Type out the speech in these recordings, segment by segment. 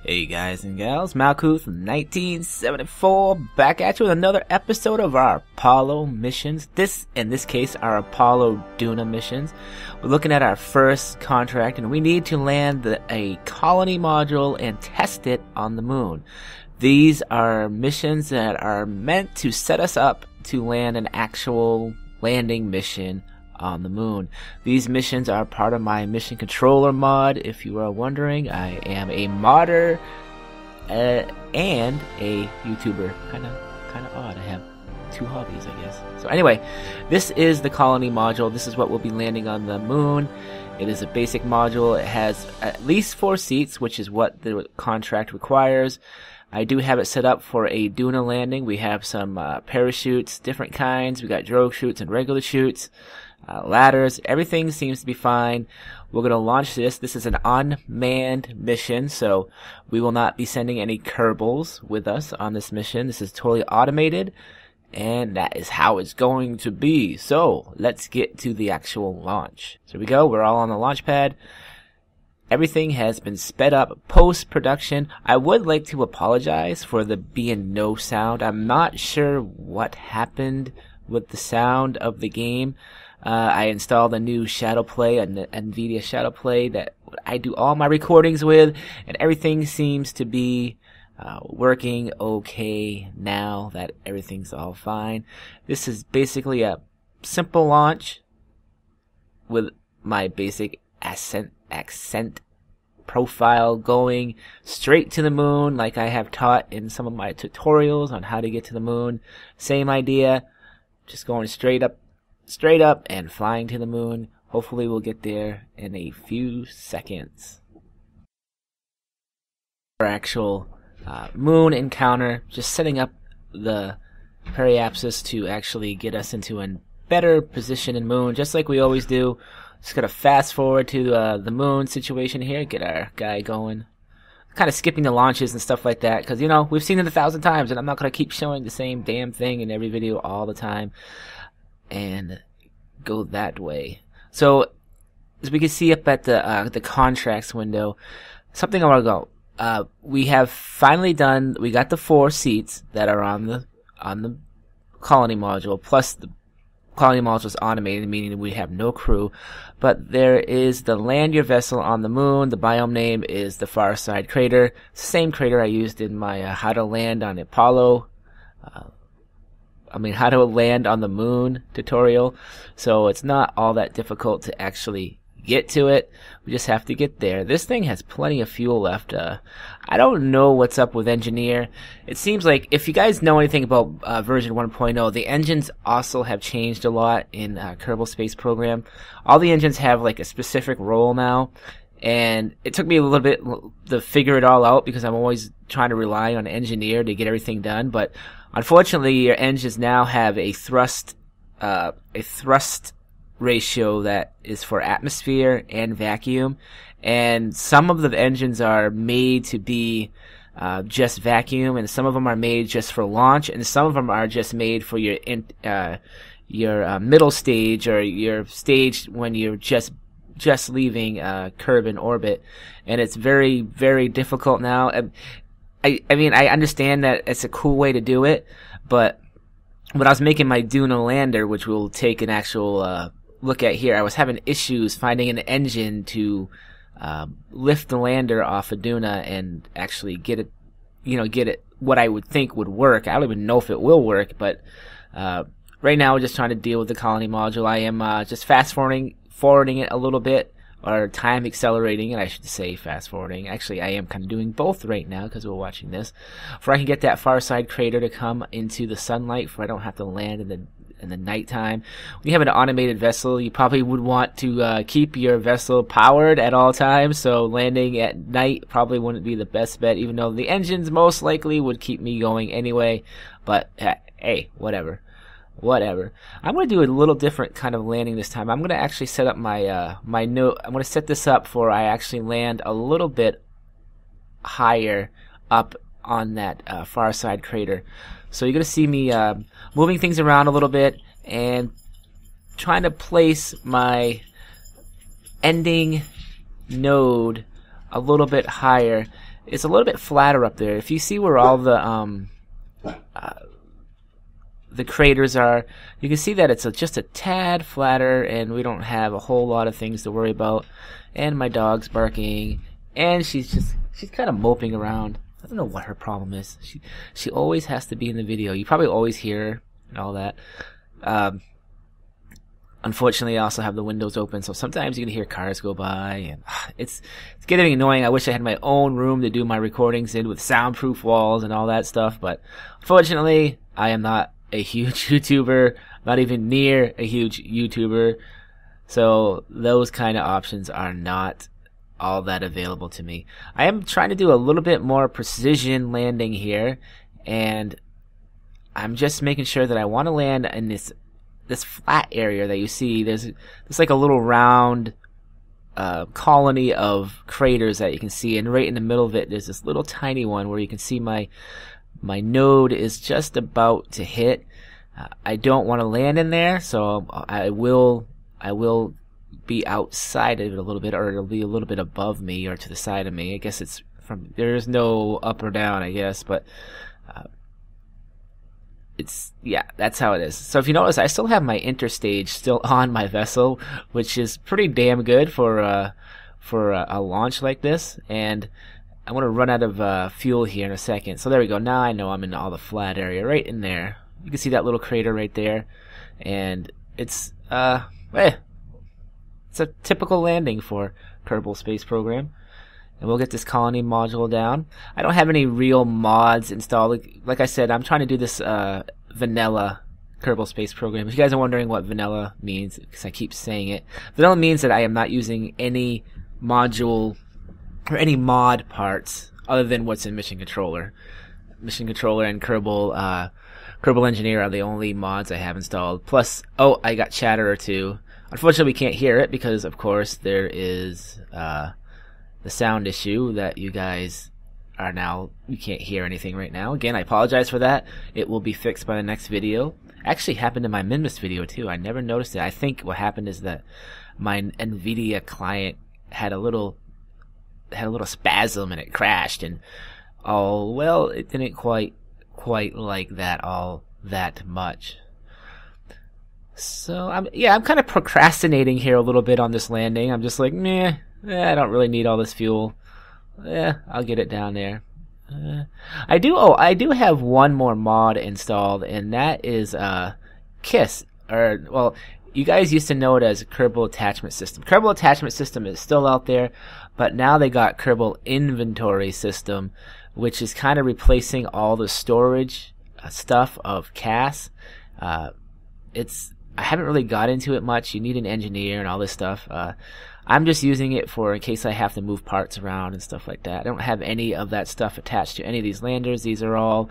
Hey guys and gals, Malkuth from 1974 back at you with another episode of our Apollo missions. In this case, our Apollo Duna missions. We're looking at our first contract and we need to land a colony module and test it on the moon. These are missions that are meant to set us up to land an actual landing mission on the moon. These missions are part of my mission controller mod. If you are wondering, I am a modder and a YouTuber. Kind of odd. I have two hobbies, I guess. So anyway, this is the colony module. This is what will be landing on the moon. It is a basic module. It has at least 4 seats, which is what the contract requires. I do have it set up for a Duna landing. We have some parachutes, different kinds. We got drogue chutes and regular chutes. Ladders, everything seems to be fine. We're going to launch this. This is an unmanned mission, so we will not be sending any Kerbals with us on this mission. This is totally automated, and that is how it's going to be. So let's get to the actual launch. So here we go. We're all on the launch pad. Everything has been sped up post-production. I would like to apologize for the being no sound. I'm not sure what happened with the sound of the game. I installed a new Shadowplay, an NVIDIA Shadowplay that I do all my recordings with, and everything seems to be working okay now that everything's all fine. This is basically a simple launch with my basic accent profile going straight to the moon, like I have taught in some of my tutorials on how to get to the moon. Same idea, just going straight up and flying to the moon. Hopefully we'll get there in a few seconds. Our actual moon encounter, just setting up the periapsis to actually get us into a better position in moon, just like we always do. Just gotta fast forward to the moon situation here, get our guy going. Kind of skipping the launches and stuff like that, because, you know, we've seen it 1,000 times, and I'm not gonna keep showing the same damn thing in every video all the time. And go that way. So as we can see up at the contracts window, something I want to go. We have finally done. We got the 4 seats that are on the colony module. Plus the colony module is automated, meaning we have no crew. But there is the land your vessel on the moon. The biome name is the Far Side Crater. It's the same crater I used in my how to land on Apollo. How to land on the moon tutorial. So it's not all that difficult to actually get to it. We just have to get there. This thing has plenty of fuel left. I don't know what's up with Engineer. It seems like, if you guys know anything about version 1.0, the engines also have changed a lot in Kerbal Space Program. All the engines have like a specific role now. And it took me a little bit to figure it all out, because I'm always trying to rely on Engineer to get everything done. But unfortunately, your engines now have a thrust ratio that is for atmosphere and vacuum. And some of the engines are made to be just vacuum, and some of them are made just for launch, and some of them are just made for your middle stage, or your stage when you're just leaving Kerb in orbit. And it's very, very difficult now. I mean, I understand that it's a cool way to do it, but when I was making my Duna lander, which we'll take an actual look at here, I was having issues finding an engine to lift the lander off of Duna and actually get it what I would think would work. I don't even know if it will work, but right now we're just trying to deal with the colony module. I am just fast forwarding it a little bit, or time accelerating it, I should say. Fast forwarding. Actually, I am kind of doing both right now because we're watching this, for I can get that Far Side Crater to come into the sunlight, for I don't have to land in the nighttime. When you have an automated vessel, you probably would want to keep your vessel powered at all times, so landing at night probably wouldn't be the best bet, even though the engines most likely would keep me going anyway. But hey, whatever. I'm going to do a little different kind of landing this time. I'm going to actually set up my my note. I'm going to set this up for I actually land a little bit higher up on that Far Side Crater. So you're going to see me moving things around a little bit and trying to place my ending node a little bit higher. it's a little bit flatter up there. If you see where all the craters are, you can see that it's just a tad flatter, and we don't have a whole lot of things to worry about. And my dog's barking, and she's kind of moping around. I don't know what her problem is. She always has to be in the video. You probably always hear her and all that. Unfortunately, I also have the windows open, so sometimes you can hear cars go by, and it's getting annoying. I wish I had my own room to do my recordings in with soundproof walls and all that stuff, but unfortunately, I am not a huge YouTuber, not even near a huge YouTuber, so those kind of options are not all that available to me. I am trying to do a little bit more precision landing here, and I'm just making sure that I want to land in this flat area that you see. There's like a little round colony of craters that you can see, and right in the middle of it there's this little tiny one where you can see my node is just about to hit. I don't want to land in there, so I will be outside of it a little bit, or it'll be a little bit above me or to the side of me. I guess it's from, there's no up or down, I guess, but yeah, that's how it is. So if you notice, I still have my interstage still on my vessel, which is pretty damn good for a launch like this. And I want to run out of fuel here in a second. So there we go. Now I know I'm in all the flat area right in there. You can see that little crater right there, and it's it's a typical landing for Kerbal Space Program. And we'll get this colony module down. I don't have any real mods installed. Like I said, I'm trying to do this vanilla Kerbal Space Program. If you guys are wondering what vanilla means, because I keep saying it, vanilla means that I am not using any module or any mod parts other than what's in Mission Controller. Mission Controller and Kerbal Engineer are the only mods I have installed. Plus, oh, I got chatter or two. Unfortunately, we can't hear it because, of course, there is the sound issue that you guys are now, you can't hear anything right now. Again, I apologize for that. It will be fixed by the next video. Actually happened in my Minmus video too. I never noticed it. I think what happened is that my NVIDIA client had a little spasm and it crashed, and oh well, it didn't quite like that all that much. So I'm kind of procrastinating here a little bit on this landing. I'm just like, meh. I don't really need all this fuel. I'll get it down there. I do have one more mod installed, and that is KISS, or well, you guys used to know it as Kerbal Attachment System. Kerbal Attachment System is still out there, but now they got Kerbal Inventory System, which is kind of replacing all the storage stuff of CAS. I haven't really got into it much. You need an engineer and all this stuff. I'm just using it for in case I have to move parts around and stuff like that. I don't have any of that stuff attached to any of these landers. These are all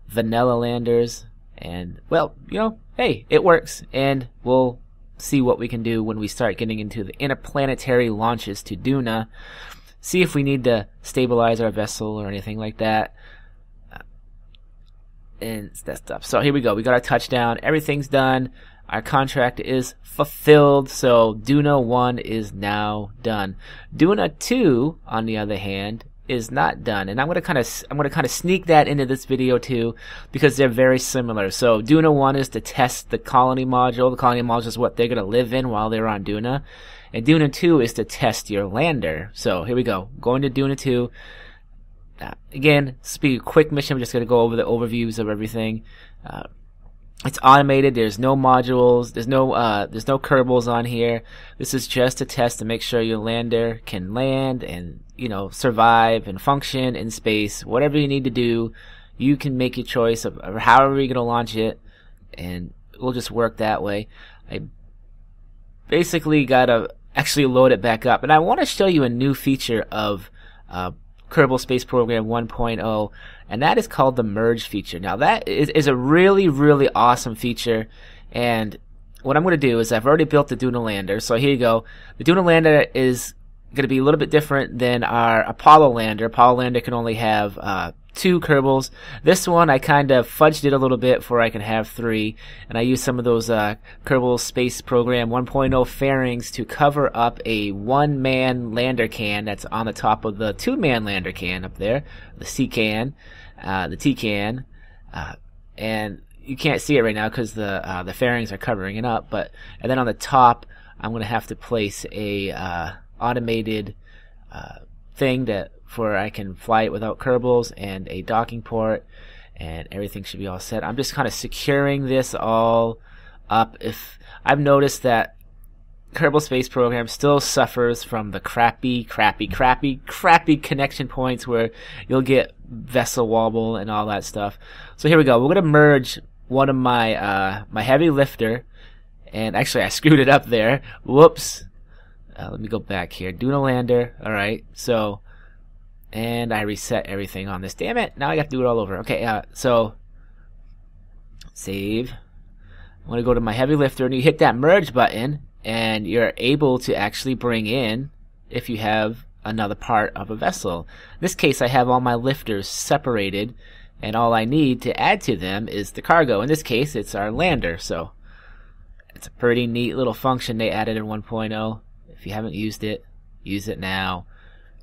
vanilla landers. And, well, you know, hey, it works. And we'll see what we can do when we start getting into the interplanetary launches to Duna. See if we need to stabilize our vessel or anything like that. And that stuff. So here we go. We got our touchdown. Everything's done. Our contract is fulfilled, so Duna 1 is now done. Duna 2, on the other hand, is not done, and I'm gonna kind of sneak that into this video too, because they're very similar. So Duna 1 is to test the colony module. The colony module is what they're gonna live in while they're on Duna, and Duna 2 is to test your lander. So here we go, going to Duna 2. Again, this will be a quick mission. I'm just gonna go over the overviews of everything. It's automated. There's no modules. There's no Kerbals on here. This is just a test to make sure your lander can land and, you know, survive and function in space. Whatever you need to do, you can make your choice of however you're gonna launch it, and we'll just work that way. I basically gotta actually load it back up, and I want to show you a new feature of Kerbal Space Program 1.0, and that is called the merge feature. Now that is a really, really awesome feature, and what I'm going to do is I've already built the Duna lander, so here you go. The Duna lander is going to be a little bit different than our Apollo lander. Apollo lander can only have 2 Kerbals. This one I kind of fudged it a little bit for I can have 3, and I used some of those Kerbal Space Program 1.0 fairings to cover up a 1-man lander can that's on the top of the 2-man lander can up there, the C can, the T can, and you can't see it right now because the fairings are covering it up. And then on the top, I'm going to have to place a automated thing for I can fly it without Kerbals, and a docking port, and everything should be all set. I'm just kind of securing this all up. If I've noticed that Kerbal Space Program still suffers from the crappy connection points where you'll get vessel wobble and all that stuff. So here we go. We're gonna merge one of my my heavy lifter, and actually I screwed it up there. Whoops. Let me go back here. Duna lander. All right. So. And I reset everything on this. Damn it! Now I got to do it all over. Okay, so save. I'm going to go to my heavy lifter, and you hit that merge button, and you're able to actually bring in, if you have another part of a vessel. In this case, I have all my lifters separated, and all I need to add to them is the cargo. In this case, it's our lander, so it's a pretty neat little function they added in 1.0. If you haven't used it, use it now.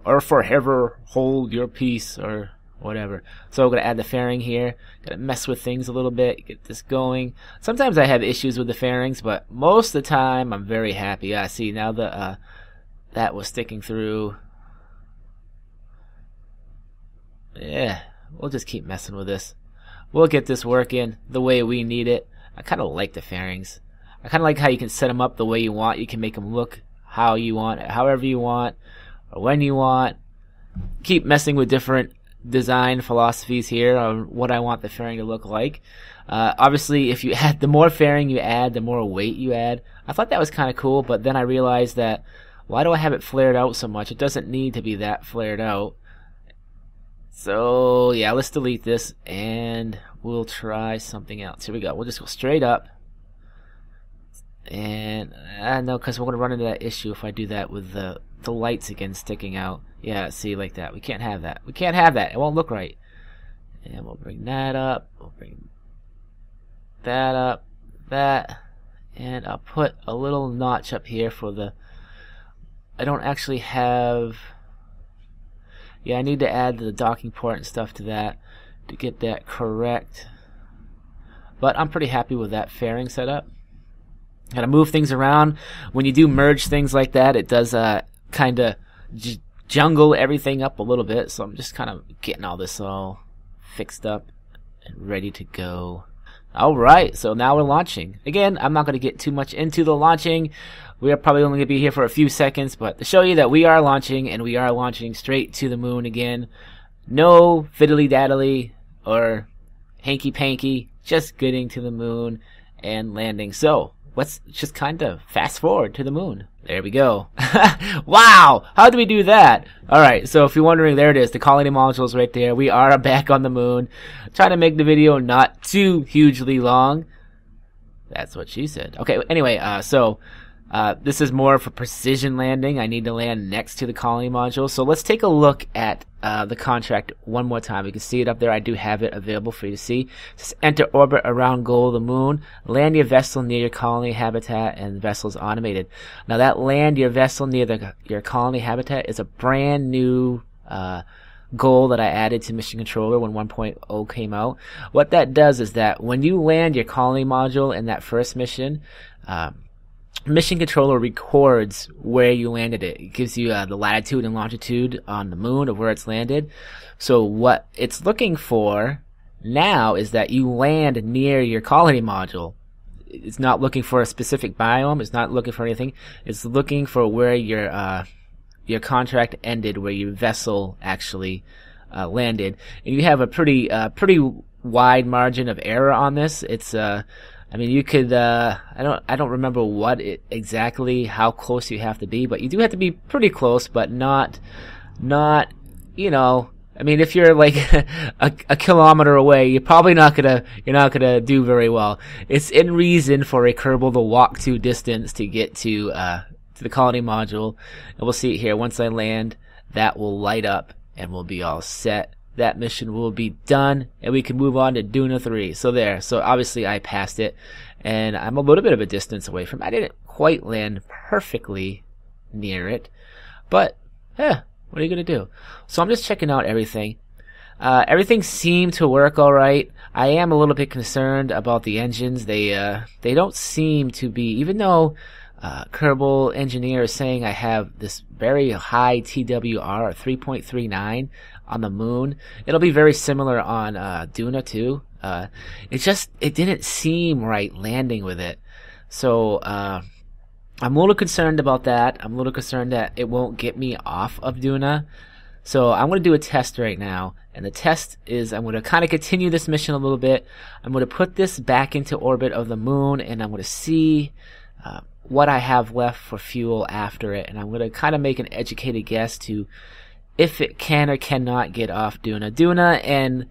Or forever hold your peace, or whatever. So I'm going to add the fairing here. Going to mess with things a little bit, get this going. Sometimes I have issues with the fairings, but most of the time I'm very happy. See, now that was sticking through. Yeah, we'll just keep messing with this. We'll get this working the way we need it. I kind of like the fairings. I kind of like how you can set them up the way you want. You can make them look how you want, however you want, or when you want. Keep messing with different design philosophies here on what I want the fairing to look like. Obviously, if you add, the more fairing you add, the more weight you add. I thought that was kind of cool, but then I realized that, why do I have it flared out so much? It doesn't need to be that flared out. So yeah, let's delete this and we'll try something else. Here we go. We'll just go straight up. And no, because we're going to run into that issue if I do that with the lights again sticking out. Yeah, see, like that. We can't have that. We can't have that. It won't look right. And we'll bring that up. We'll bring that up. That. And I'll put a little notch up here for the... I don't actually have... Yeah, I need to add the docking port and stuff to that to get that correct. But I'm pretty happy with that fairing setup. Gotta move things around. When you do merge things like that, it does kind of jungle everything up a little bit. So I'm just kind of getting all this all fixed up and ready to go. Alright, so now we're launching. Again, I'm not going to get too much into the launching. We are probably only going to be here for a few seconds, but to show you that we are launching, and we are launching straight to the moon again. No fiddly-daddly or hanky-panky, just getting to the moon and landing. So, let's just kind of fast forward to the moon. There we go. Wow! How did we do that? Alright, so if you're wondering, there it is. The colony module is right there. We are back on the moon. Trying to make the video not too hugely long. That's what she said. Okay, anyway, this is more for precision landing. I need to land next to the colony module. So let's take a look at the contract one more time. You can see it up there. I do have it available for you to see. Just enter orbit around goal of the moon. Land your vessel near your colony habitat, and the vessel is automated. Now that land your vessel near your colony habitat is a brand new goal that I added to Mission Controller when 1.0 came out. What that does is that when you land your colony module in that first mission, Mission Controller records where you landed it. It gives you the latitude and longitude on the moon of where it's landed. So what it's looking for now is that you land near your colony module. It's not looking for a specific biome. It's not looking for anything. It's looking for where your contract ended, where your vessel actually landed. And you have a pretty wide margin of error on this. It's I mean, you could, I don't remember what exactly how close you have to be, but you do have to be pretty close, but not, you know, I mean, if you're like a kilometer away, you're not gonna do very well. It's in reason for a Kerbal to walk to distance to get to to the colony module, and we'll see it here. Once I land, that will light up and we'll be all set. That mission will be done and we can move on to Duna 3. So there. So obviously I passed it and I'm a little bit of a distance away from it. I didn't quite land perfectly near it, but what are you gonna do? So I'm just checking out everything. Everything seemed to work all right. I am a little bit concerned about the engines. They don't seem to be, even though Kerbal Engineer is saying I have this very high TWR of 3.39 on the moon. It'll be very similar on Duna too. It didn't seem right landing with it. So I'm a little concerned about that. I'm a little concerned that it won't get me off of Duna. So I'm going to do a test right now, and the test is I'm going to kind of continue this mission a little bit. I'm going to put this back into orbit of the moon, and I'm going to see what I have left for fuel after it, and I'm going to kind of make an educated guess to if it can or cannot get off Duna. Duna and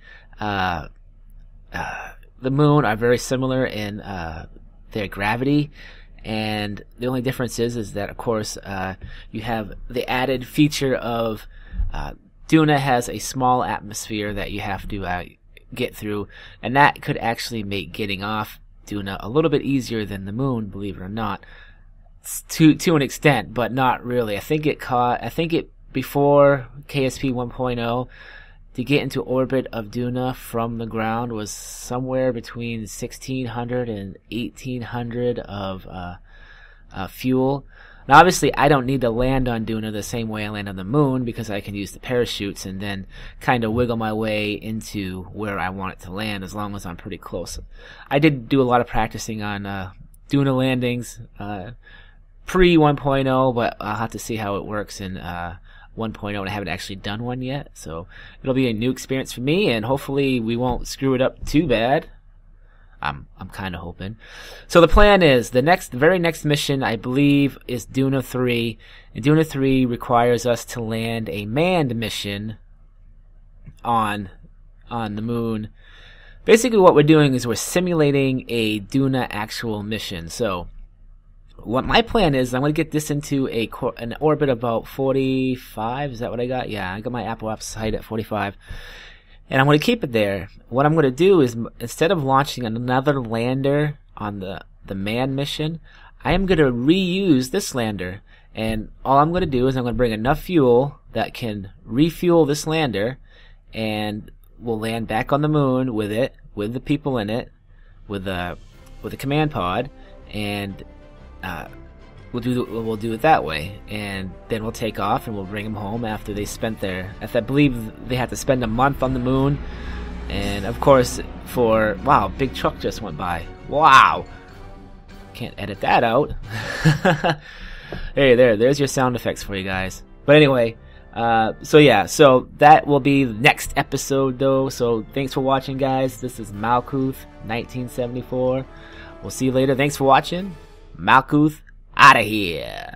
the moon are very similar in their gravity, and the only difference is that, of course, you have the added feature of Duna has a small atmosphere that you have to get through, and that could actually make getting off Duna a little bit easier than the moon, believe it or not, to an extent, but not really. I think it before KSP 1.0 to get into orbit of Duna from the ground was somewhere between 1600 and 1800 of fuel. Now, obviously, I don't need to land on Duna the same way I land on the moon because I can use the parachutes and then kind of wiggle my way into where I want it to land as long as I'm pretty close. I did do a lot of practicing on Duna landings pre 1.0, but I'll have to see how it works in 1.0, and I haven't actually done one yet. So it'll be a new experience for me, and hopefully we won't screw it up too bad. I'm kind of hoping. So the plan is the very next mission, I believe, is Duna 3. And Duna 3 requires us to land a manned mission on the moon. Basically what we're doing is we're simulating a Duna actual mission. So what my plan is, I'm going to get this into an orbit about 45. Is that what I got? Yeah, I got my Apple Apps height at 45. And I'm going to keep it there. What I'm going to do is, instead of launching another lander on the manned mission, I am going to reuse this lander. And all I'm going to do is I'm going to bring enough fuel that can refuel this lander, and we'll land back on the moon with it, with the people in it, with the command pod, and we'll do it that way, and then we'll take off and we'll bring them home after they spent I believe they had to spend a month on the moon. And of course, wow, big truck just went by. Wow, can't edit that out. Hey, there's your sound effects for you guys. But anyway, so that will be the next episode though. So thanks for watching, guys. This is Malkuth 1974. We'll see you later. Thanks for watching. Malkuth out of here.